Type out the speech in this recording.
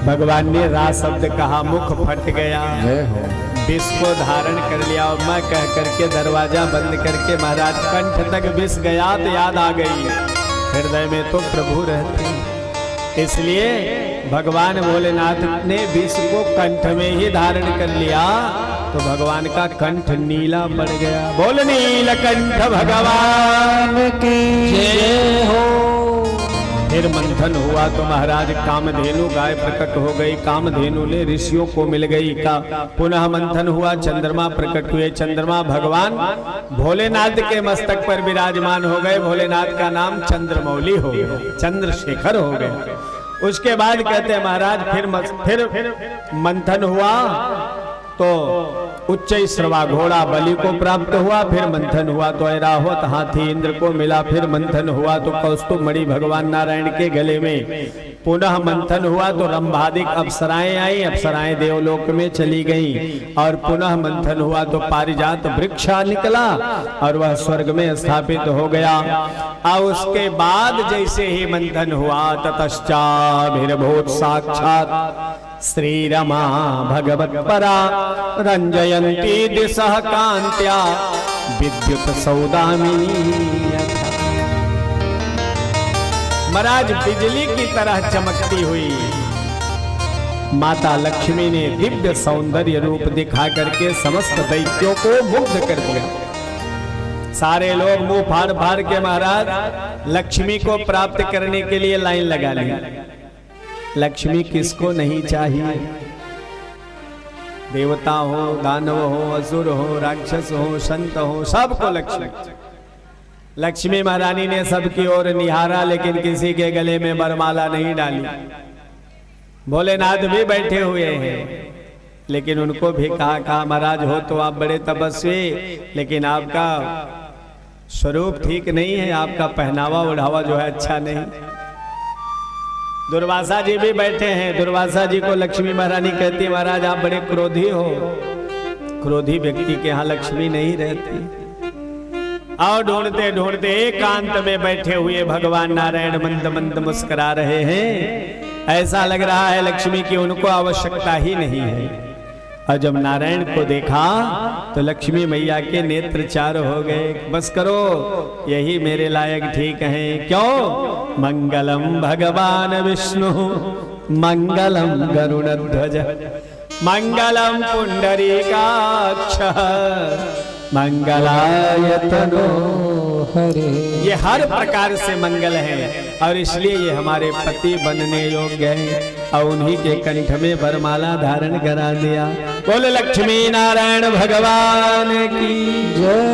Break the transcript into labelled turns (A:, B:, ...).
A: भगवान ने रा शब्द कहा, मुख फट गया,
B: जय हो।
A: विष को धारण कर लिया। और मैं कह करके दरवाजा बंद करके महाराज कंठ तक विष गया तो याद आ गई, हृदय में तो प्रभु रहते हैं। इसलिए भगवान भोलेनाथ ने विष को कंठ में ही धारण कर लिया तो भगवान का कंठ नीला पड़ गया। बोल नीलकंठ भगवान की जय हो। फिर मंथन हुआ तो महाराज कामधेनु गाय प्रकट हो गई, कामधेनु ने ऋषियों को मिल गई का। पुनः मंथन हुआ, चंद्रमा प्रकट हुए, चंद्रमा भगवान भोलेनाथ के मस्तक पर विराजमान हो गए। भोलेनाथ का नाम चंद्रमौली हो गया, चंद्रशेखर हो गए। उसके बाद कहते हैं महाराज फिर मंथन हुआ तो उच्च श्रवा घोड़ा बलि को प्राप्त हुआ। फिर मंथन हुआ तो ऐरावत हाथी इंद्र को मिला। फिर मंथन हुआ तो कौस्तुभ मणि भगवान नारायण के गले में। पुनः मंथन हुआ तो रंभादिक अप्सराएं आई, अप्सराएं देवलोक में चली गईं। और पुनः मंथन हुआ तो पारिजात वृक्ष निकला और वह स्वर्ग में स्थापित हो गया। और उसके बाद जैसे ही मंथन हुआ ततश्चाभिर्भूत साक्षात श्री रमा भगवत परा रंजयंती दिशः कांत्या विद्युत सौदामिनी। महाराज बिजली की तरह चमकती हुई माता लक्ष्मी ने दिव्य सौंदर्य रूप दिखा करके समस्त दैत्यों को मुग्ध कर दिया। सारे लोग मुंह फाड़ फाड़ के महाराज लक्ष्मी को प्राप्त करने के लिए लाइन लगा ली। लक्ष्मी किसको नहीं चाहिए? देवता हो, दानव हो, असुर हो, राक्षस हो, संत हो, सबको लक्ष्मी। लक्ष्मी महारानी ने सबकी ओर निहारा लेकिन किसी के गले में वरमाला नहीं डाली। भोलेनाथ भी बैठे हुए हैं लेकिन उनको भी कहा महाराज हो तो आप बड़े तपस्वी, लेकिन आपका स्वरूप ठीक नहीं है, आपका पहनावा ओढ़ावा जो है अच्छा नहीं। दुर्वासा जी भी बैठे हैं। दुर्वासा जी को लक्ष्मी महारानी कहती है महाराज आप बड़े क्रोधी हो। क्रोधी व्यक्ति के यहाँ लक्ष्मी नहीं रहती। और ढूंढते ढूंढते एकांत में बैठे हुए भगवान नारायण मंद मंद मुस्कुरा रहे हैं। ऐसा लग रहा है लक्ष्मी की उनको आवश्यकता ही नहीं है। और जब नारायण को देखा तो लक्ष्मी मैया के नेत्र चार हो गए। बस करो, यही मेरे लायक ठीक है। क्यों? मंगलम भगवान विष्णु मंगलम गरुड़ध्वज मंगलम पुंडरीकाक्ष मंगलाय तनो हरे। ये हर प्रकार से मंगल है और इसलिए ये हमारे पति बनने योग्य है। और उन्हीं के कंठ में वरमाला धारण करा दिया। बोले लक्ष्मी नारायण भगवान की जय।